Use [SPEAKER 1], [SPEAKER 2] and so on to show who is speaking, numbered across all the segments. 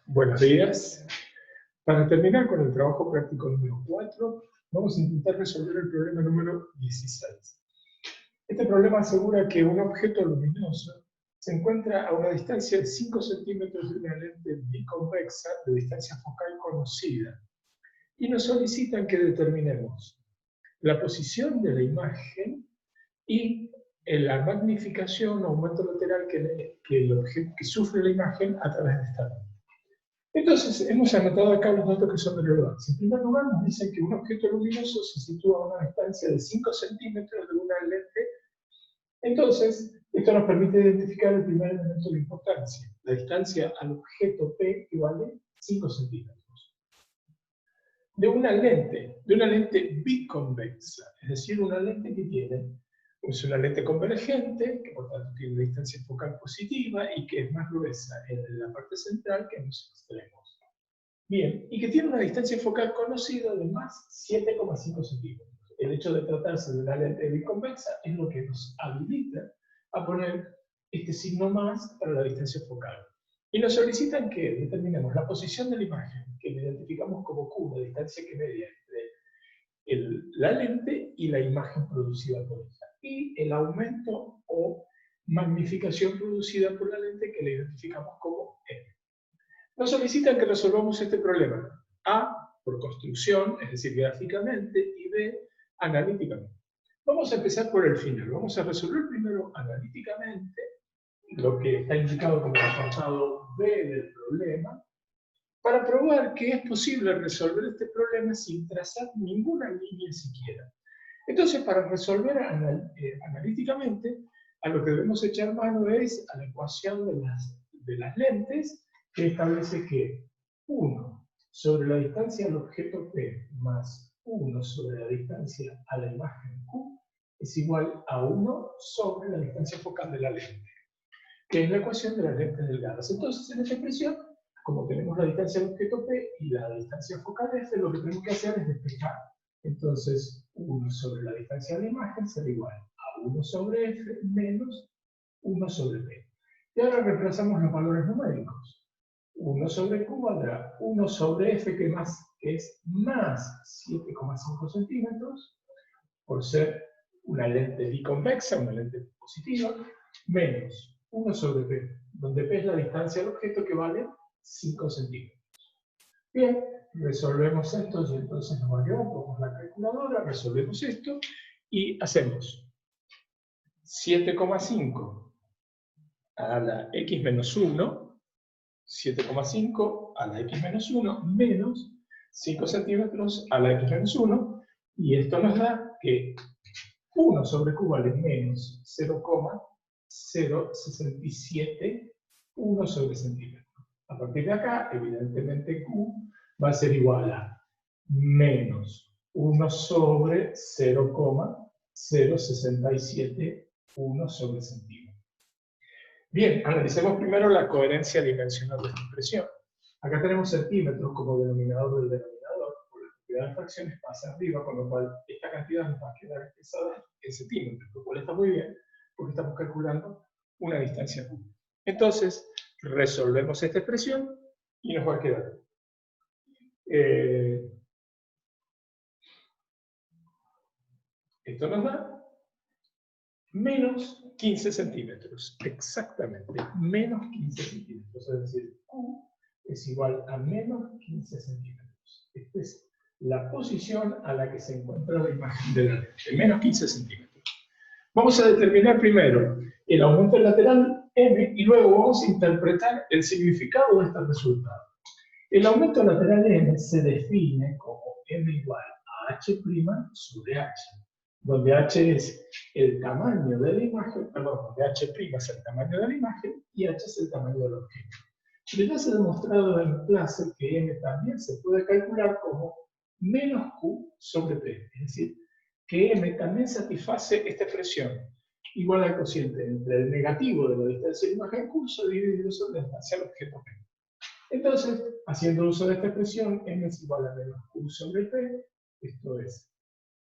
[SPEAKER 1] Buenos días. Para terminar con el trabajo práctico número 4, vamos a intentar resolver el problema número 16. Este problema asegura que un objeto luminoso se encuentra a una distancia de 5 centímetros de una lente biconvexa de distancia focal conocida y nos solicitan que determinemos la posición de la imagen y la magnificación o aumento lateral que sufre la imagen a través de esta lente. Entonces, hemos anotado acá los datos que son de relevancia. En primer lugar, nos dicen que un objeto luminoso se sitúa a una distancia de 5 centímetros de una lente. Entonces, esto nos permite identificar el primer elemento de importancia. La distancia al objeto P equivale 5 centímetros. De una lente biconvexa, es decir, una lente que tiene, es una lente convergente, que por tanto tiene una distancia focal positiva y que es más gruesa en la parte central que en los extremos. Bien, y que tiene una distancia focal conocida de más 7,5 centímetros. El hecho de tratarse de una lente biconvexa es lo que nos habilita a poner este signo más para la distancia focal. Y nos solicitan que determinemos la posición de la imagen, que la identificamos como Q, la distancia que media entre la lente y la imagen producida por ella, y el aumento o magnificación producida por la lente, que la identificamos como M. Nos solicitan que resolvamos este problema, A, por construcción, es decir, gráficamente, y B, analíticamente. Vamos a empezar por el final. Vamos a resolver primero analíticamente lo que está indicado como el apartado B del problema, para probar que es posible resolver este problema sin trazar ninguna línea siquiera. Entonces, para resolver analíticamente, a lo que debemos echar mano es a la ecuación de las lentes, que establece que 1 sobre la distancia al objeto P más 1 sobre la distancia a la imagen Q es igual a 1 sobre la distancia focal de la lente, que es la ecuación de las lentes delgadas. Entonces, en esta expresión, como tenemos la distancia al objeto P y la distancia focal F, lo que tenemos que hacer es despejar. Entonces, 1 sobre la distancia de la imagen será igual a 1 sobre F menos 1 sobre P. Y ahora reemplazamos los valores numéricos. 1 sobre Q valdrá 1 sobre F, que es más 7,5 centímetros, por ser una lente biconvexa, una lente positiva, menos 1 sobre P, donde P es la distancia del objeto, que vale 5 centímetros. Bien, resolvemos esto y entonces nos va a quedar, ponemos la calculadora, resolvemos esto y hacemos 7,5 a la x menos 1, 7,5 a la x menos 1 menos 5 centímetros a la x menos 1, y esto nos da que 1 sobre Q vale menos 0,067 1 sobre centímetro. A partir de acá, evidentemente Q va a ser igual a menos 1 sobre 0,067 1 sobre centímetro. Bien, analicemos primero la coherencia dimensional de esta expresión. Acá tenemos centímetros como denominador del denominador, por la cantidad de fracciones pasa arriba, con lo cual esta cantidad nos va a quedar expresada en centímetros, lo cual está muy bien, porque estamos calculando una distancia Q. Entonces, resolvemos esta expresión y nos va a quedar esto nos da menos 15 centímetros, exactamente, menos 15 centímetros, es decir, Q es igual a menos 15 centímetros. Esta es la posición a la que se encuentra la imagen de la lente, menos 15 centímetros. Vamos a determinar primero el aumento lateral M y luego vamos a interpretar el significado de este resultado. El aumento lateral M se define como M igual a H' sobre H, donde H es el tamaño de la imagen, perdón, donde H' es el tamaño de la imagen y H es el tamaño del objeto. Ya se ha demostrado en clase que M también se puede calcular como menos Q sobre P, es decir, que M también satisface esta expresión, igual al cociente entre el negativo de la distancia de imagen Q dividido sobre la distancia del objeto P. Entonces, haciendo uso de esta expresión, M es igual a menos Q sobre P, esto es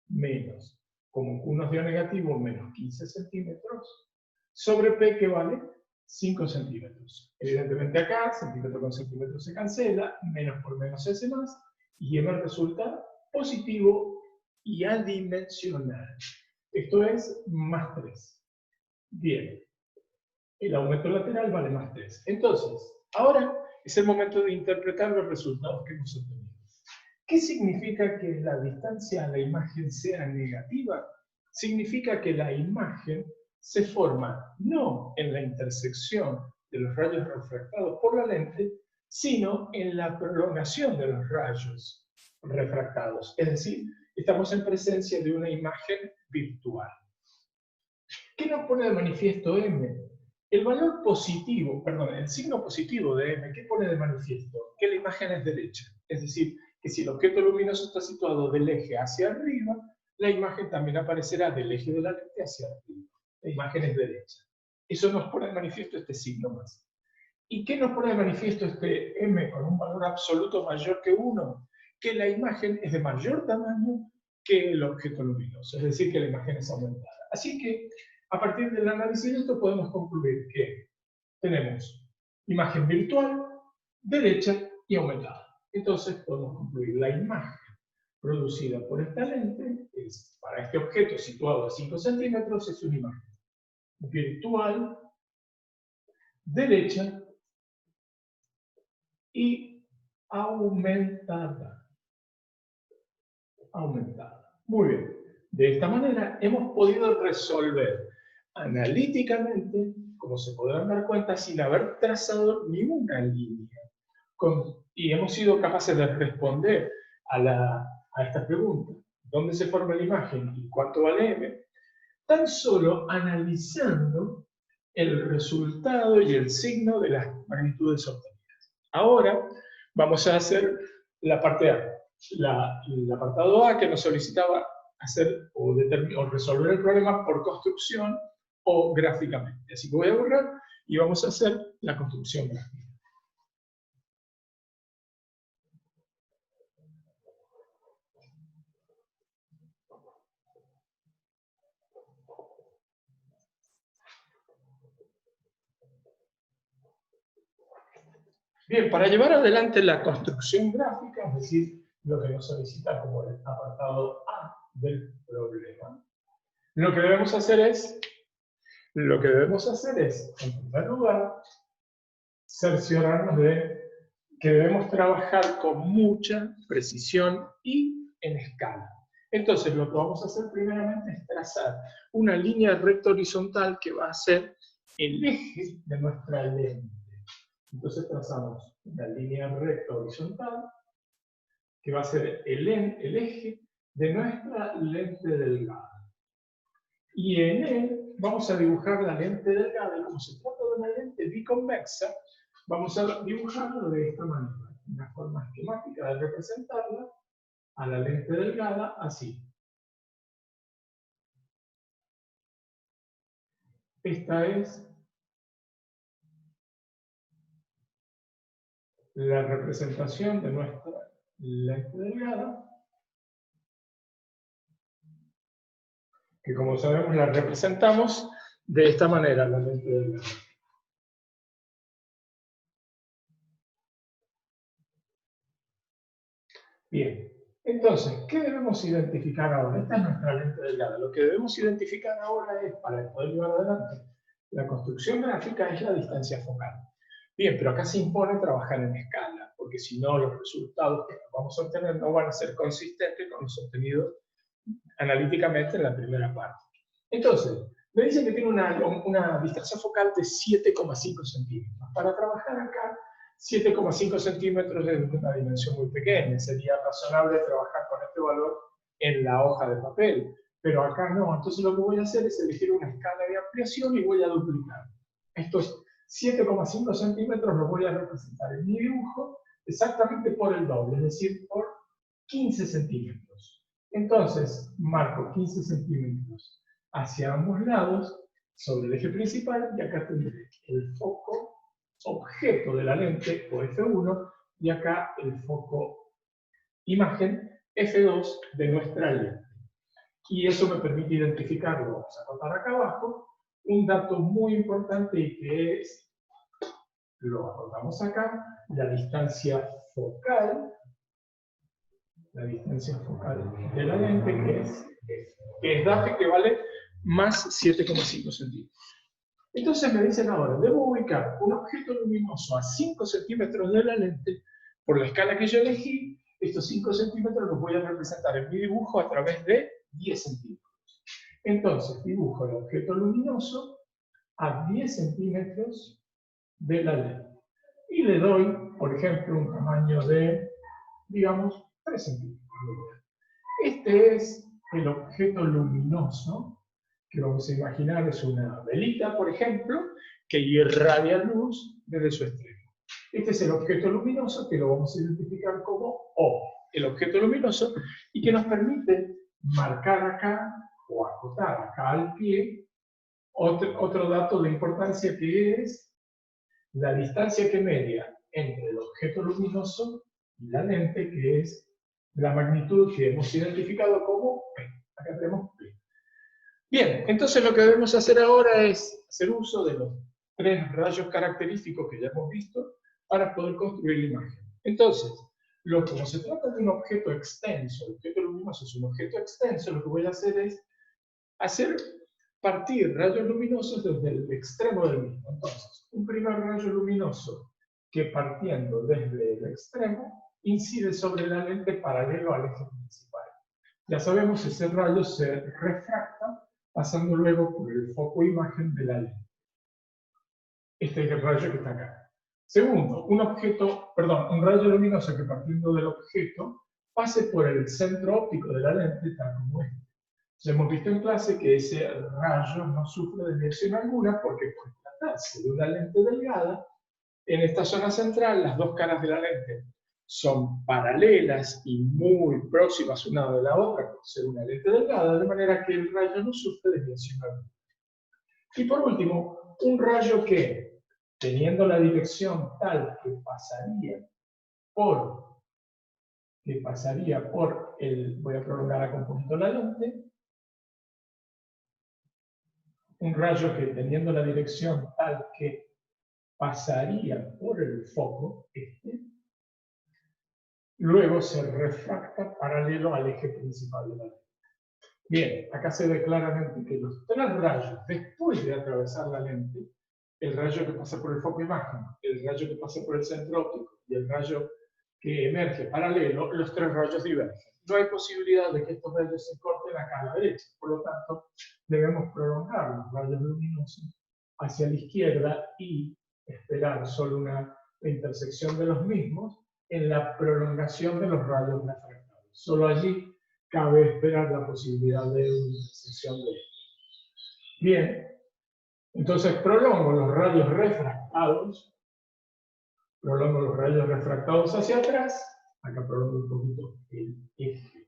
[SPEAKER 1] menos, como Q nos dio negativo, menos 15 centímetros, sobre P, que vale 5 centímetros. Evidentemente acá, centímetro con centímetro se cancela, menos por menos se hace más, y m resulta positivo y adimensional. Esto es más 3. Bien, el aumento lateral vale más 3. Entonces, ahora es el momento de interpretar los resultados que hemos obtenido. ¿Qué significa que la distancia a la imagen sea negativa? Significa que la imagen se forma no en la intersección de los rayos refractados por la lente, sino en la prolongación de los rayos refractados. Es decir, estamos en presencia de una imagen virtual. ¿Qué nos pone de manifiesto M? El valor positivo, perdón, el signo positivo de M, ¿qué pone de manifiesto? Que la imagen es derecha. Es decir, que si el objeto luminoso está situado del eje hacia arriba, la imagen también aparecerá del eje de la lente hacia arriba. La imagen es derecha. Eso nos pone de manifiesto este signo más. ¿Y qué nos pone de manifiesto este M con un valor absoluto mayor que 1? Que la imagen es de mayor tamaño que el objeto luminoso, es decir, que la imagen es aumentada. Así que, a partir del análisis de esto, podemos concluir que tenemos imagen virtual, derecha y aumentada. Entonces, podemos concluir la imagen producida por esta lente, es, para este objeto situado a 5 centímetros, es una imagen virtual, derecha y aumentada. Muy bien. De esta manera hemos podido resolver analíticamente, como se podrán dar cuenta, sin haber trazado ninguna línea. Y hemos sido capaces de responder a esta pregunta, ¿dónde se forma la imagen y cuánto vale M? Tan solo analizando el resultado y el signo de las magnitudes obtenidas. Ahora vamos a hacer la parte A. El apartado A que nos solicitaba hacer o resolver el problema por construcción o gráficamente. Así que voy a borrar y vamos a hacer la construcción gráfica. Bien, para llevar adelante la construcción gráfica, es decir, lo que nos solicita como el apartado A del problema, lo que debemos hacer es, en primer lugar, cerciorarnos de que debemos trabajar con mucha precisión y en escala. Entonces, lo que vamos a hacer primeramente es trazar una línea recta horizontal que va a ser el eje de nuestra lente. Entonces trazamos una línea recta horizontal que va a ser el eje de nuestra lente delgada. Y en él vamos a dibujar la lente delgada, y como se trata de una lente biconvexa, vamos a dibujarlo de esta manera. Una forma esquemática de representarla a la lente delgada, así. Esta es la representación de nuestra lente delgada, que como sabemos la representamos de esta manera, la lente delgada. Bien, entonces, ¿qué debemos identificar ahora? Esta es nuestra lente delgada. Lo que debemos identificar ahora es, para poder llevar adelante la construcción gráfica, es la distancia focal. Bien, pero acá se impone trabajar en escala, porque si no, los resultados que vamos a obtener no van a ser consistentes con los obtenidos analíticamente en la primera parte. Entonces, me dice que tiene una distancia focal de 7,5 centímetros. Para trabajar acá, 7,5 centímetros es una dimensión muy pequeña. Sería razonable trabajar con este valor en la hoja de papel, pero acá no. Entonces lo que voy a hacer es elegir una escala de ampliación y voy a duplicar. Estos 7,5 centímetros los voy a representar en mi dibujo exactamente por el doble, es decir, por 15 centímetros. Entonces, marco 15 centímetros hacia ambos lados sobre el eje principal y acá tendré el foco objeto de la lente, o F1, y acá el foco imagen F2 de nuestra lente. Y eso me permite identificarlo, vamos a contar acá abajo, un dato muy importante y que es, lo anotamos acá, la distancia focal de la lente, que es DAFI, que vale más 7,5 centímetros. Entonces me dicen ahora, debo ubicar un objeto luminoso a 5 centímetros de la lente. Por la escala que yo elegí, estos 5 centímetros los voy a representar en mi dibujo a través de 10 centímetros. Entonces dibujo el objeto luminoso a 10 centímetros de la lente. Y le doy, por ejemplo, un tamaño de, digamos, 3 centímetros. Este es el objeto luminoso, que vamos a imaginar es una velita, por ejemplo, que irradia luz desde su extremo. Este es el objeto luminoso que lo vamos a identificar como O, el objeto luminoso, y que nos permite marcar acá o acotar acá al pie otro dato de importancia, que es la distancia que media entre el objeto luminoso y la lente, que es la magnitud que hemos identificado como P. Acá tenemos P. Bien, entonces lo que debemos hacer ahora es hacer uso de los 3 rayos característicos que ya hemos visto para poder construir la imagen. Entonces, como se trata de un objeto extenso, el objeto luminoso es un objeto extenso, lo que voy a hacer es hacer partir rayos luminosos desde el extremo del mismo. Entonces, un primer rayo luminoso que, partiendo desde el extremo, incide sobre la lente paralelo al eje principal. Ya sabemos, ese rayo se refracta pasando luego por el foco imagen de la lente. Este es el rayo que está acá. Segundo, un rayo luminoso que, partiendo del objeto, pase por el centro óptico de la lente, tal como este. Ya hemos visto en clase que ese rayo no sufre desviación alguna, porque por tratarse de una lente delgada, en esta zona central las dos caras de la lente son paralelas y muy próximas una de la otra por ser una lente delgada, de manera que el rayo no sufre desviación alguna. Y por último, un rayo que, teniendo la dirección tal que pasaría por el, voy a prolongar acá un poquito la lente, un rayo que, teniendo la dirección tal que pasaría por el foco, luego se refracta paralelo al eje principal de la lente. Bien, acá se ve claramente que los 3 rayos, después de atravesar la lente, el rayo que pasa por el foco imagen, el rayo que pasa por el centro óptico y el rayo que emerge paralelo, los 3 rayos divergen. No hay posibilidad de que estos rayos se corten acá a la derecha, por lo tanto, debemos prolongar los rayos luminosos hacia la izquierda y esperar solo la intersección de los mismos en la prolongación de los rayos refractados. Solo allí cabe esperar la posibilidad de una intersección de estos. Bien, entonces prolongo los rayos refractados hacia atrás, acá prolongo un poquito el eje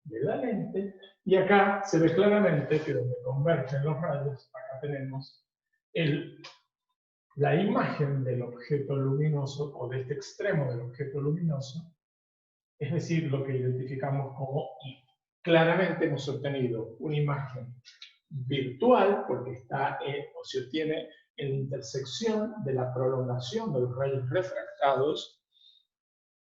[SPEAKER 1] de la lente, y acá se ve claramente que donde convergen los rayos, acá tenemos la imagen del objeto luminoso, o de este extremo del objeto luminoso, es decir, lo que identificamos como I. Claramente hemos obtenido una imagen virtual, porque está o se obtiene en la intersección de la prolongación de los rayos refractados,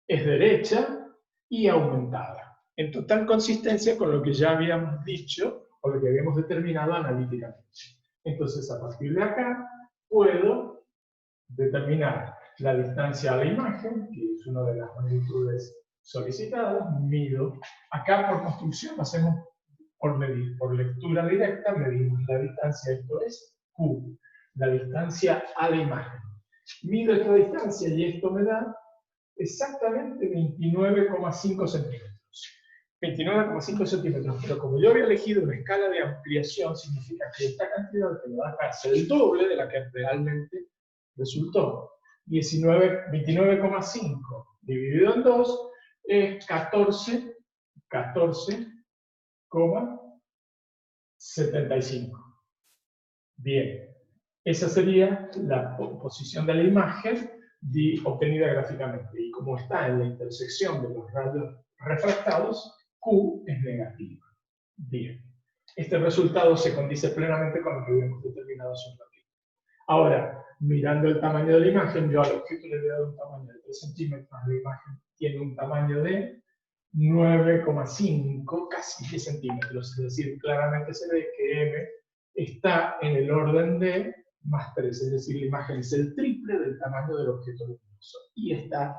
[SPEAKER 1] es derecha y aumentada, en total consistencia con lo que ya habíamos dicho o lo que habíamos determinado analíticamente. Entonces, a partir de acá, puedo determinar la distancia a la imagen, que es una de las magnitudes solicitadas, mido. Acá por construcción hacemos por medir, por lectura directa, medimos la distancia, esto es Q, la distancia a la imagen. Mido esta distancia y esto me da exactamente 29,5 centímetros. 29,5 centímetros, pero como yo había elegido una escala de ampliación, significa que esta cantidad que me va a ser el doble de la que realmente resultó. 29,5 dividido en 2 es 14,75. Bien, esa sería la posición de la imagen obtenida gráficamente. Y como está en la intersección de los rayos refractados, Q es negativa. Bien. Este resultado se condice plenamente con lo que habíamos determinado hace un ratito. Ahora, mirando el tamaño de la imagen, yo al objeto le he dado un tamaño de 3 centímetros, la imagen tiene un tamaño de 9,5, casi 10 centímetros. Es decir, claramente se ve que M está en el orden de más 3, es decir, la imagen es el triple del tamaño del objeto luminoso. Y está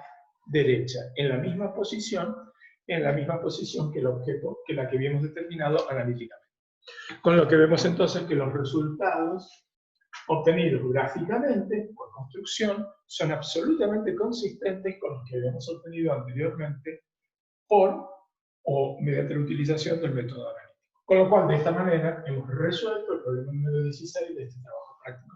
[SPEAKER 1] derecha, en la misma posición que el objeto, que la que habíamos determinado analíticamente. Con lo que vemos entonces que los resultados obtenidos gráficamente por construcción son absolutamente consistentes con los que habíamos obtenido anteriormente por o mediante la utilización del método analítico. Con lo cual, de esta manera, hemos resuelto el problema número 16 de este trabajo práctico.